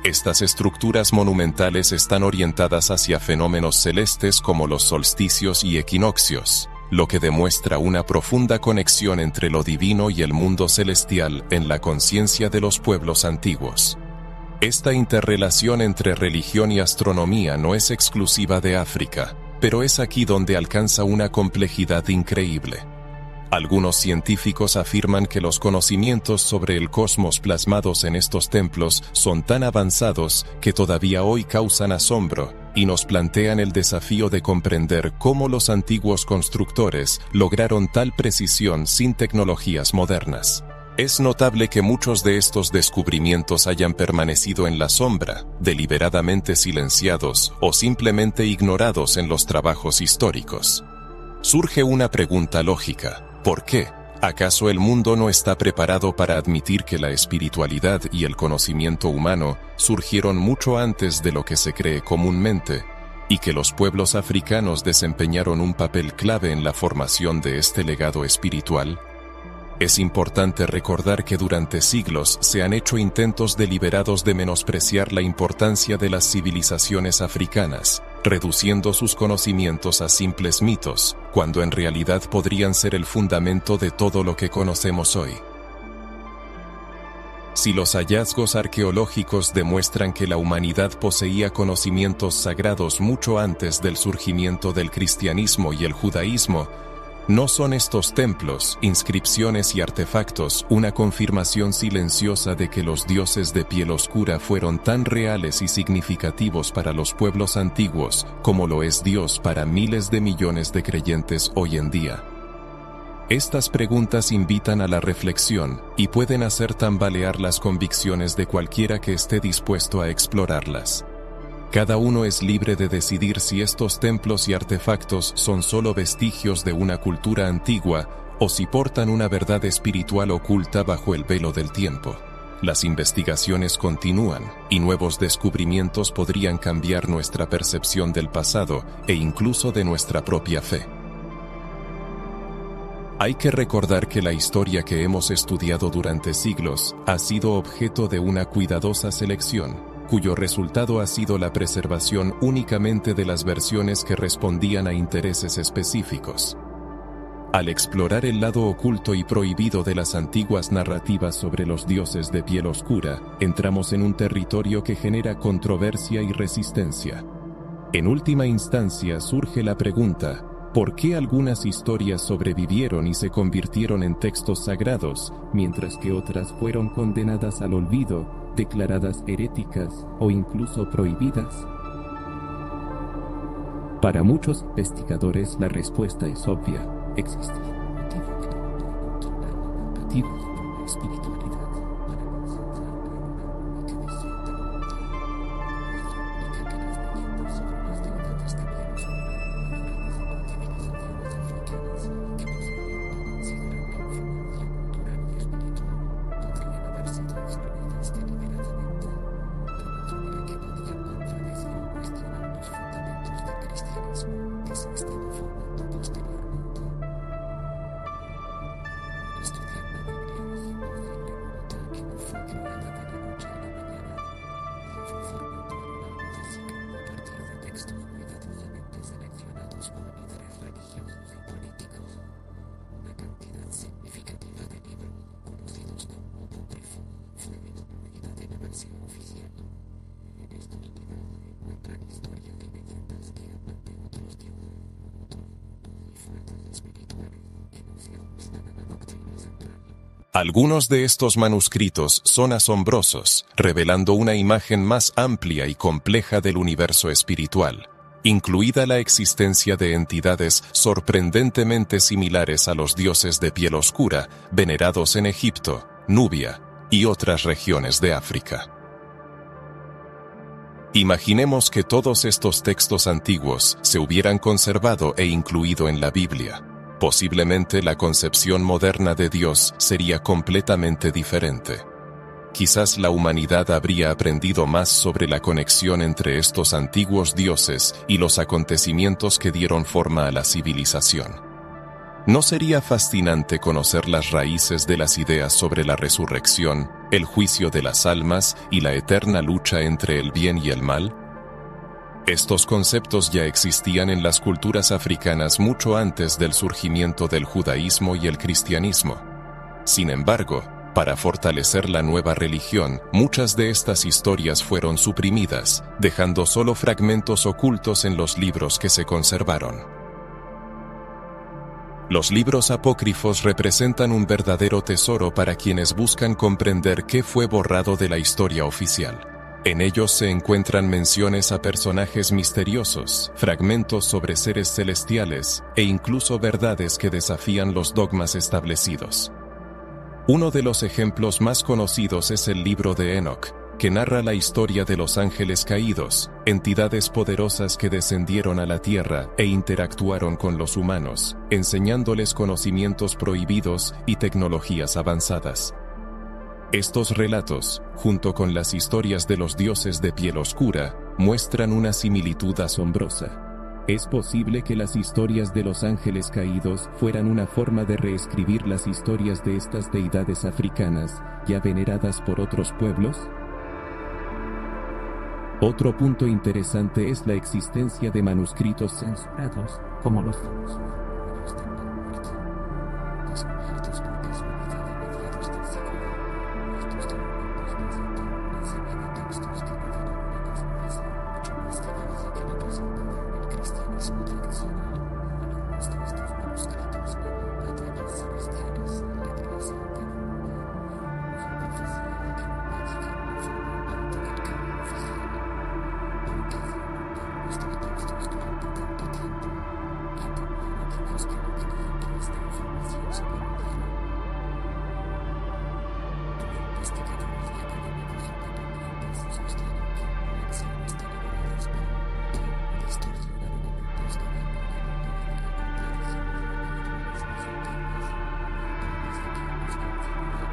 Estas estructuras monumentales están orientadas hacia fenómenos celestes como los solsticios y equinoccios, lo que demuestra una profunda conexión entre lo divino y el mundo celestial en la conciencia de los pueblos antiguos. Esta interrelación entre religión y astronomía no es exclusiva de África, pero es aquí donde alcanza una complejidad increíble. Algunos científicos afirman que los conocimientos sobre el cosmos plasmados en estos templos son tan avanzados que todavía hoy causan asombro y nos plantean el desafío de comprender cómo los antiguos constructores lograron tal precisión sin tecnologías modernas. Es notable que muchos de estos descubrimientos hayan permanecido en la sombra, deliberadamente silenciados o simplemente ignorados en los trabajos históricos. Surge una pregunta lógica. ¿Por qué? ¿Acaso el mundo no está preparado para admitir que la espiritualidad y el conocimiento humano surgieron mucho antes de lo que se cree comúnmente, y que los pueblos africanos desempeñaron un papel clave en la formación de este legado espiritual? Es importante recordar que durante siglos se han hecho intentos deliberados de menospreciar la importancia de las civilizaciones africanas, reduciendo sus conocimientos a simples mitos, cuando en realidad podrían ser el fundamento de todo lo que conocemos hoy. Si los hallazgos arqueológicos demuestran que la humanidad poseía conocimientos sagrados mucho antes del surgimiento del cristianismo y el judaísmo, ¿no son estos templos, inscripciones y artefactos una confirmación silenciosa de que los dioses de piel oscura fueron tan reales y significativos para los pueblos antiguos como lo es Dios para miles de millones de creyentes hoy en día? Estas preguntas invitan a la reflexión y pueden hacer tambalear las convicciones de cualquiera que esté dispuesto a explorarlas. Cada uno es libre de decidir si estos templos y artefactos son solo vestigios de una cultura antigua o si portan una verdad espiritual oculta bajo el velo del tiempo. Las investigaciones continúan y nuevos descubrimientos podrían cambiar nuestra percepción del pasado e incluso de nuestra propia fe. Hay que recordar que la historia que hemos estudiado durante siglos ha sido objeto de una cuidadosa selección, cuyo resultado ha sido la preservación únicamente de las versiones que respondían a intereses específicos. Al explorar el lado oculto y prohibido de las antiguas narrativas sobre los dioses de piel oscura, entramos en un territorio que genera controversia y resistencia. En última instancia surge la pregunta: ¿por qué algunas historias sobrevivieron y se convirtieron en textos sagrados, mientras que otras fueron condenadas al olvido, declaradas heréticas o incluso prohibidas? Para muchos investigadores la respuesta es obvia. Existe un motivo que no compatible con la espiritualidad. Algunos de estos manuscritos son asombrosos, revelando una imagen más amplia y compleja del universo espiritual, incluida la existencia de entidades sorprendentemente similares a los dioses de piel oscura, venerados en Egipto, Nubia y otras regiones de África. Imaginemos que todos estos textos antiguos se hubieran conservado e incluido en la Biblia. Posiblemente la concepción moderna de Dios sería completamente diferente. Quizás la humanidad habría aprendido más sobre la conexión entre estos antiguos dioses y los acontecimientos que dieron forma a la civilización. ¿No sería fascinante conocer las raíces de las ideas sobre la resurrección, el juicio de las almas y la eterna lucha entre el bien y el mal? Estos conceptos ya existían en las culturas africanas mucho antes del surgimiento del judaísmo y el cristianismo. Sin embargo, para fortalecer la nueva religión, muchas de estas historias fueron suprimidas, dejando solo fragmentos ocultos en los libros que se conservaron. Los libros apócrifos representan un verdadero tesoro para quienes buscan comprender qué fue borrado de la historia oficial. En ellos se encuentran menciones a personajes misteriosos, fragmentos sobre seres celestiales e incluso verdades que desafían los dogmas establecidos. Uno de los ejemplos más conocidos es el libro de Enoc, que narra la historia de los ángeles caídos, entidades poderosas que descendieron a la tierra e interactuaron con los humanos, enseñándoles conocimientos prohibidos y tecnologías avanzadas. Estos relatos, junto con las historias de los dioses de piel oscura, muestran una similitud asombrosa. ¿Es posible que las historias de los ángeles caídos fueran una forma de reescribir las historias de estas deidades africanas, ya veneradas por otros pueblos? Otro punto interesante es la existencia de manuscritos censurados, como los famosos libros de Palmarte. Los objetos propios mediados del siglo. Estos documentos presentan una serie de textos que no dan una cosmovisión mucho más dividida que la presentada en el cristianismo tradicional. Algunos de estos manuscritos narran batallas celestiales, representan una profecía que no mágica no forma parte del canon oficial. Porque se estos textos durante tanto tiempo, ¿qué tenían aquellos que no querían que esta información se perdiera? Investigadores y académicos independientes sostienen que colecciones tan elaboradas permiten distorsionar elementos que dan lugar a una tradición de rituales más antiguas, desde que los configura eclesiástica o mayor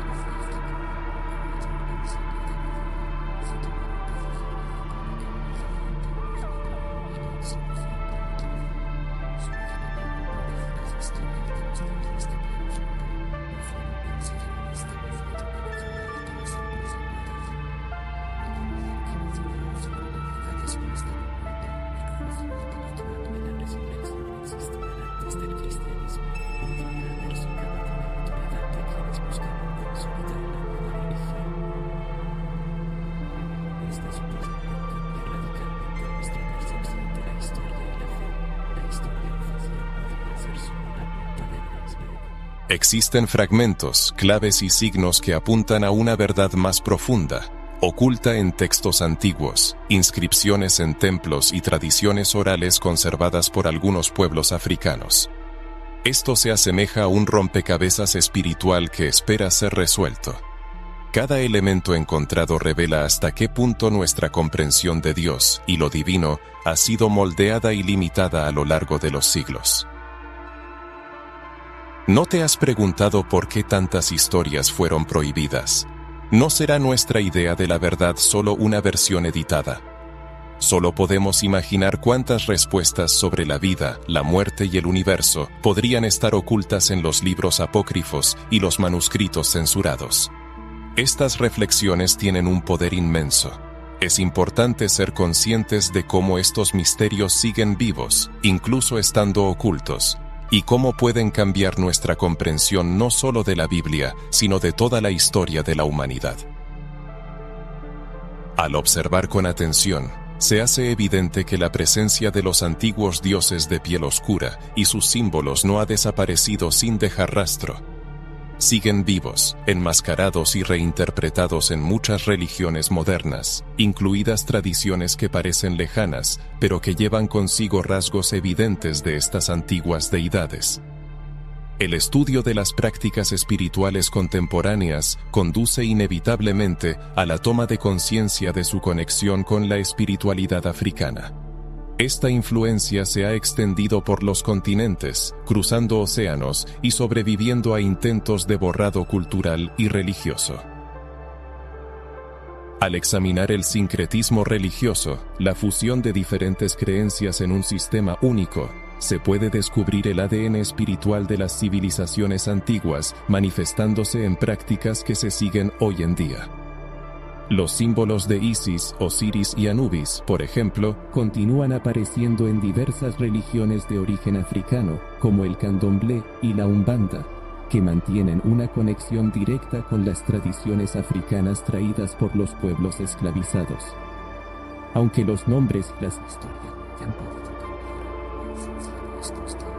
misericordia, se tomaron decisiones de publicar más adelante los libros en exhibición pública. Surgen opiniones que sostienen que los libros de piel oscura no fueron considerados temas metodológicamente simples y claras. Una comunidad que mencionó sobre la vida después de la muerte, el juicio espiritual y la resurrección existían antes del cristianismo, podría haber socavado la autoridad de quienes buscaban consolidar la nueva religión. Esta suposición cambia radicalmente nuestra percepción de la historia y la fe. La historia oficial podría ser solo la punta del iceberg. Existen fragmentos, claves y signos que apuntan a una verdad más profunda, oculta en textos antiguos, inscripciones en templos y tradiciones orales conservadas por algunos pueblos africanos. Esto se asemeja a un rompecabezas espiritual que espera ser resuelto. Cada elemento encontrado revela hasta qué punto nuestra comprensión de Dios y lo divino ha sido moldeada y limitada a lo largo de los siglos. ¿No te has preguntado por qué tantas historias fueron prohibidas? ¿No será nuestra idea de la verdad solo una versión editada? Solo podemos imaginar cuántas respuestas sobre la vida, la muerte y el universo podrían estar ocultas en los libros apócrifos y los manuscritos censurados. Estas reflexiones tienen un poder inmenso. Es importante ser conscientes de cómo estos misterios siguen vivos, incluso estando ocultos, y cómo pueden cambiar nuestra comprensión no solo de la Biblia, sino de toda la historia de la humanidad. Al observar con atención, se hace evidente que la presencia de los antiguos dioses de piel oscura y sus símbolos no ha desaparecido sin dejar rastro. Siguen vivos, enmascarados y reinterpretados en muchas religiones modernas, incluidas tradiciones que parecen lejanas, pero que llevan consigo rasgos evidentes de estas antiguas deidades. El estudio de las prácticas espirituales contemporáneas conduce inevitablemente a la toma de conciencia de su conexión con la espiritualidad africana. Esta influencia se ha extendido por los continentes, cruzando océanos y sobreviviendo a intentos de borrado cultural y religioso. Al examinar el sincretismo religioso, la fusión de diferentes creencias en un sistema único, se puede descubrir el ADN espiritual de las civilizaciones antiguas manifestándose en prácticas que se siguen hoy en día. Los símbolos de Isis, Osiris y Anubis, por ejemplo, continúan apareciendo en diversas religiones de origen africano, como el candomblé y la umbanda, que mantienen una conexión directa con las tradiciones africanas traídas por los pueblos esclavizados. Aunque los nombres y las historias ya han podido cambiar la esencia de estos temas.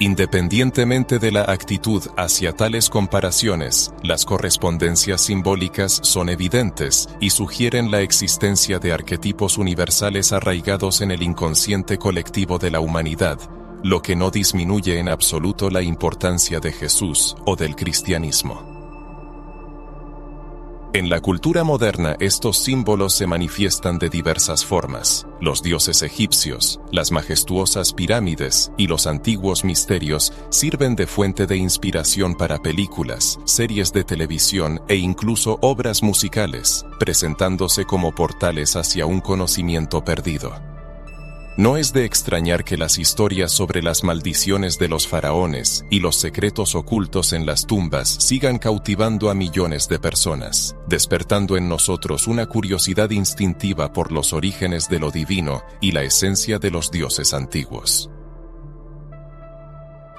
Independientemente de la actitud hacia tales comparaciones, las correspondencias simbólicas son evidentes y sugieren la existencia de arquetipos universales arraigados en el inconsciente colectivo de la humanidad, lo que no disminuye en absoluto la importancia de Jesús o del cristianismo. En la cultura moderna, estos símbolos se manifiestan de diversas formas. Los dioses egipcios, las majestuosas pirámides y los antiguos misterios sirven de fuente de inspiración para películas, series de televisión e incluso obras musicales, presentándose como portales hacia un conocimiento perdido. No es de extrañar que las historias sobre las maldiciones de los faraones y los secretos ocultos en las tumbas sigan cautivando a millones de personas, despertando en nosotros una curiosidad instintiva por los orígenes de lo divino y la esencia de los dioses antiguos.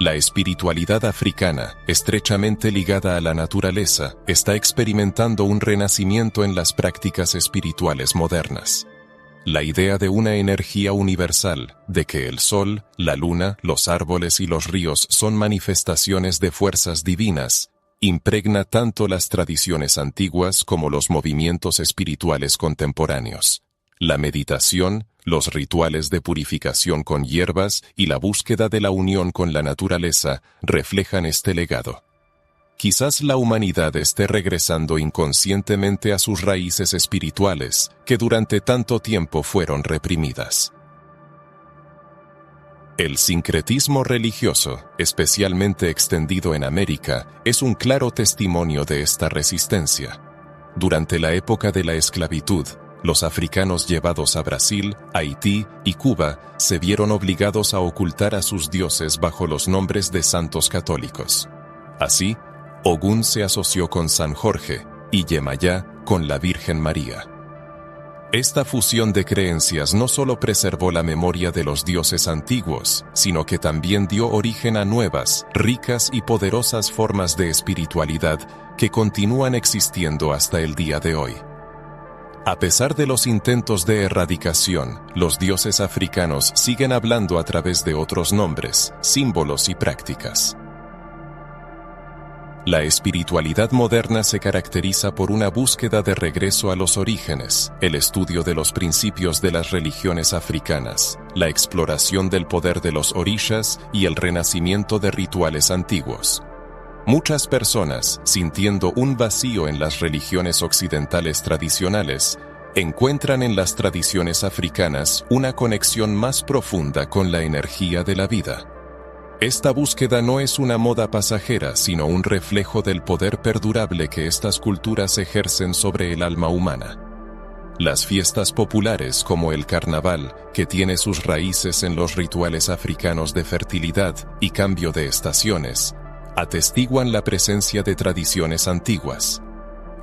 La espiritualidad africana, estrechamente ligada a la naturaleza, está experimentando un renacimiento en las prácticas espirituales modernas. La idea de una energía universal, de que el sol, la luna, los árboles y los ríos son manifestaciones de fuerzas divinas, impregna tanto las tradiciones antiguas como los movimientos espirituales contemporáneos. La meditación, los rituales de purificación con hierbas y la búsqueda de la unión con la naturaleza reflejan este legado. Quizás la humanidad esté regresando inconscientemente a sus raíces espirituales, que durante tanto tiempo fueron reprimidas. El sincretismo religioso, especialmente extendido en América, es un claro testimonio de esta resistencia. Durante la época de la esclavitud, los africanos llevados a Brasil, Haití y Cuba se vieron obligados a ocultar a sus dioses bajo los nombres de santos católicos. Así, Ogún se asoció con San Jorge y Yemayá con la Virgen María. Esta fusión de creencias no solo preservó la memoria de los dioses antiguos, sino que también dio origen a nuevas, ricas y poderosas formas de espiritualidad que continúan existiendo hasta el día de hoy. A pesar de los intentos de erradicación, los dioses africanos siguen hablando a través de otros nombres, símbolos y prácticas. La espiritualidad moderna se caracteriza por una búsqueda de regreso a los orígenes, el estudio de los principios de las religiones africanas, la exploración del poder de los orishas y el renacimiento de rituales antiguos. Muchas personas, sintiendo un vacío en las religiones occidentales tradicionales, encuentran en las tradiciones africanas una conexión más profunda con la energía de la vida. Esta búsqueda no es una moda pasajera, sino un reflejo del poder perdurable que estas culturas ejercen sobre el alma humana. Las fiestas populares como el carnaval, que tiene sus raíces en los rituales africanos de fertilidad y cambio de estaciones, atestiguan la presencia de tradiciones antiguas.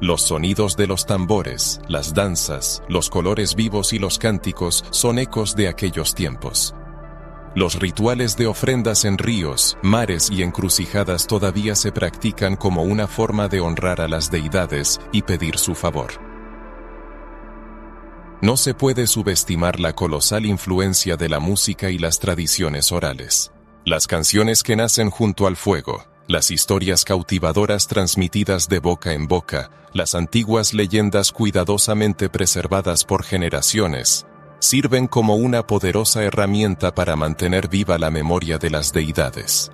Los sonidos de los tambores, las danzas, los colores vivos y los cánticos son ecos de aquellos tiempos. Los rituales de ofrendas en ríos, mares y encrucijadas todavía se practican como una forma de honrar a las deidades y pedir su favor. No se puede subestimar la colosal influencia de la música y las tradiciones orales. Las canciones que nacen junto al fuego, las historias cautivadoras transmitidas de boca en boca, las antiguas leyendas cuidadosamente preservadas por generaciones, sirven como una poderosa herramienta para mantener viva la memoria de las deidades.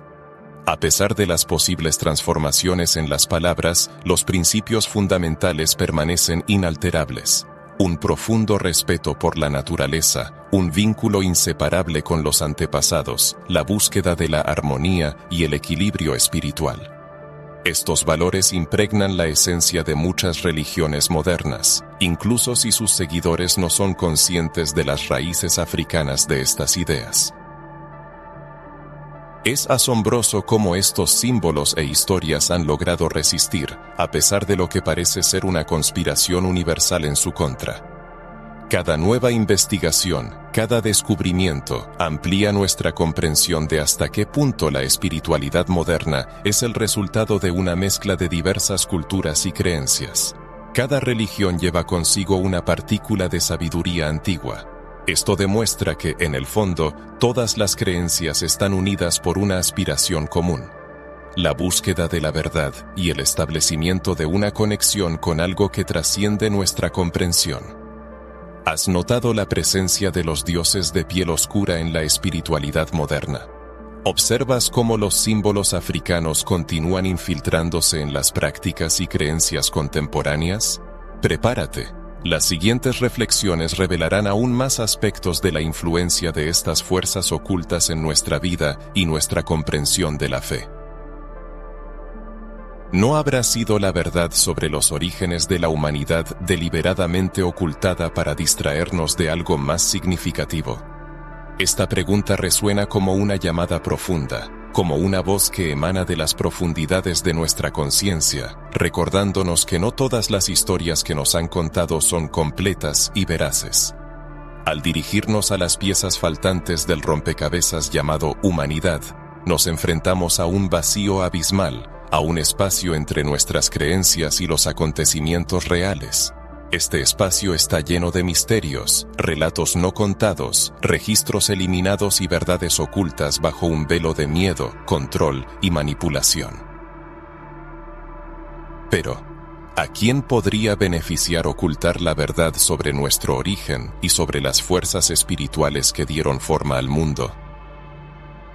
A pesar de las posibles transformaciones en las palabras, los principios fundamentales permanecen inalterables. Un profundo respeto por la naturaleza, un vínculo inseparable con los antepasados, la búsqueda de la armonía y el equilibrio espiritual. Estos valores impregnan la esencia de muchas religiones modernas, incluso si sus seguidores no son conscientes de las raíces africanas de estas ideas. Es asombroso cómo estos símbolos e historias han logrado resistir, a pesar de lo que parece ser una conspiración universal en su contra. Cada nueva investigación, cada descubrimiento, amplía nuestra comprensión de hasta qué punto la espiritualidad moderna es el resultado de una mezcla de diversas culturas y creencias. Cada religión lleva consigo una partícula de sabiduría antigua. Esto demuestra que, en el fondo, todas las creencias están unidas por una aspiración común: la búsqueda de la verdad y el establecimiento de una conexión con algo que trasciende nuestra comprensión. ¿Has notado la presencia de los dioses de piel oscura en la espiritualidad moderna? ¿Observas cómo los símbolos africanos continúan infiltrándose en las prácticas y creencias contemporáneas? Prepárate. Las siguientes reflexiones revelarán aún más aspectos de la influencia de estas fuerzas ocultas en nuestra vida y nuestra comprensión de la fe. ¿No habrá sido la verdad sobre los orígenes de la humanidad deliberadamente ocultada para distraernos de algo más significativo? Esta pregunta resuena como una llamada profunda, como una voz que emana de las profundidades de nuestra conciencia, recordándonos que no todas las historias que nos han contado son completas y veraces. Al dirigirnos a las piezas faltantes del rompecabezas llamado humanidad, nos enfrentamos a un vacío abismal, a un espacio entre nuestras creencias y los acontecimientos reales. Este espacio está lleno de misterios, relatos no contados, registros eliminados y verdades ocultas bajo un velo de miedo, control y manipulación. Pero, ¿a quién podría beneficiar ocultar la verdad sobre nuestro origen y sobre las fuerzas espirituales que dieron forma al mundo?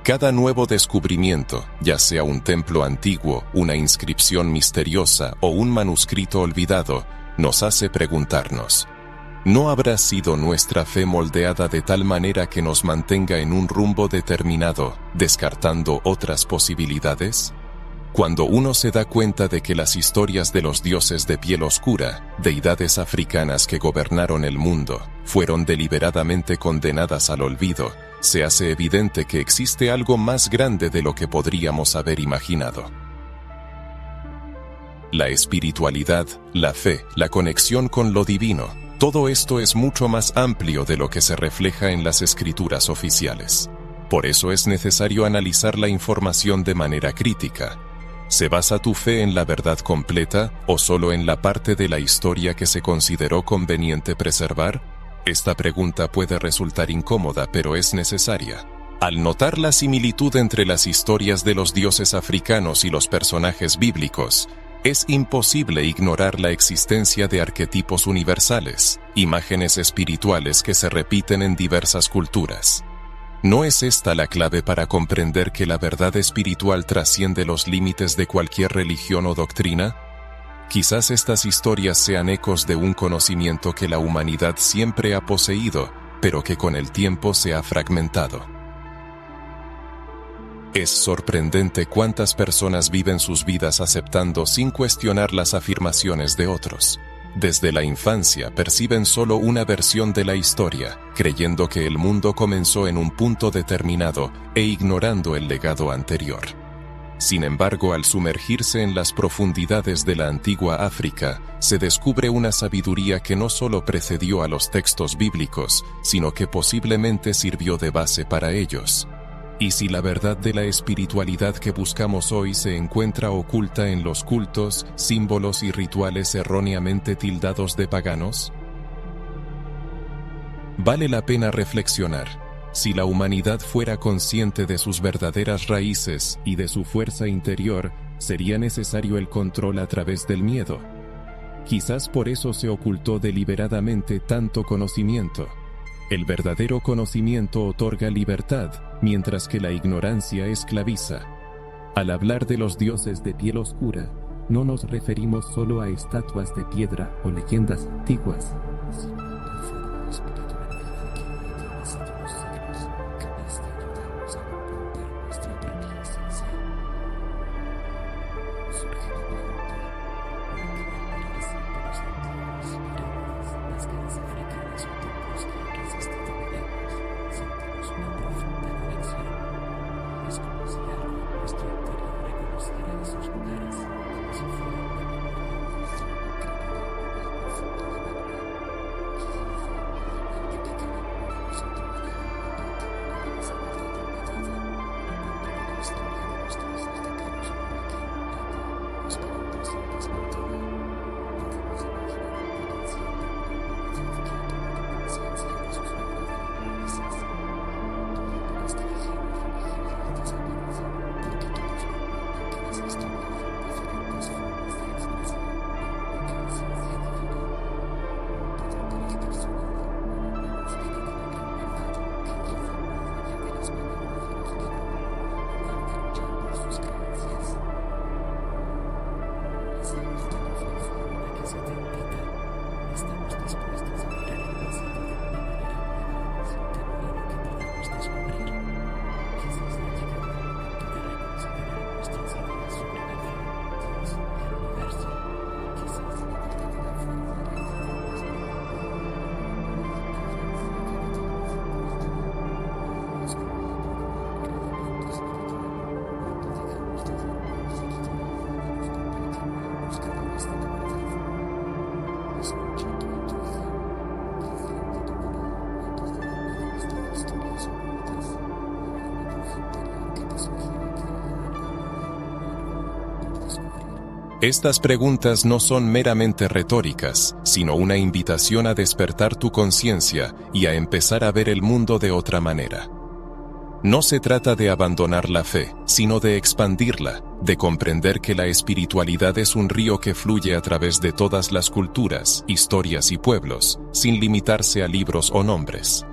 Cada nuevo descubrimiento, ya sea un templo antiguo, una inscripción misteriosa o un manuscrito olvidado, nos hace preguntarnos: ¿no habrá sido nuestra fe moldeada de tal manera que nos mantenga en un rumbo determinado, descartando otras posibilidades? Cuando uno se da cuenta de que las historias de los dioses de piel oscura, deidades africanas que gobernaron el mundo, fueron deliberadamente condenadas al olvido, se hace evidente que existe algo más grande de lo que podríamos haber imaginado. La espiritualidad, la fe, la conexión con lo divino, todo esto es mucho más amplio de lo que se refleja en las escrituras oficiales. Por eso es necesario analizar la información de manera crítica. ¿Se basa tu fe en la verdad completa o solo en la parte de la historia que se consideró conveniente preservar? Esta pregunta puede resultar incómoda, pero es necesaria. Al notar la similitud entre las historias de los dioses africanos y los personajes bíblicos, es imposible ignorar la existencia de arquetipos universales, imágenes espirituales que se repiten en diversas culturas. ¿No es esta la clave para comprender que la verdad espiritual trasciende los límites de cualquier religión o doctrina? Quizás estas historias sean ecos de un conocimiento que la humanidad siempre ha poseído, pero que con el tiempo se ha fragmentado. Es sorprendente cuántas personas viven sus vidas aceptando sin cuestionar las afirmaciones de otros. Desde la infancia perciben solo una versión de la historia, creyendo que el mundo comenzó en un punto determinado e ignorando el legado anterior. Sin embargo, al sumergirse en las profundidades de la antigua África, se descubre una sabiduría que no solo precedió a los textos bíblicos, sino que posiblemente sirvió de base para ellos. ¿Y si la verdad de la espiritualidad que buscamos hoy se encuentra oculta en los cultos, símbolos y rituales erróneamente tildados de paganos? Vale la pena reflexionar. Si la humanidad fuera consciente de sus verdaderas raíces y de su fuerza interior, ¿sería necesario el control a través del miedo? Quizás por eso se ocultó deliberadamente tanto conocimiento. El verdadero conocimiento otorga libertad, mientras que la ignorancia esclaviza. Al hablar de los dioses de piel oscura, no nos referimos solo a estatuas de piedra o leyendas antiguas, sino a una forma espiritual que tiene desde los siglos, capaz de ayudarnos a comprender nuestra propia esencia. Surge la pregunta: ¿por qué verdaderas símbolos antiguos, pirámides, máscaras africanas o templos que han resistido milenios sentimos una profunda conexión? Es como si algo en nuestro interior reconociera esos lugares como si fuera una memoria nuestra. Estas preguntas no son meramente retóricas, sino una invitación a despertar tu conciencia y a empezar a ver el mundo de otra manera. No se trata de abandonar la fe, sino de expandirla, de comprender que la espiritualidad es un río que fluye a través de todas las culturas, historias y pueblos, sin limitarse a libros o nombres.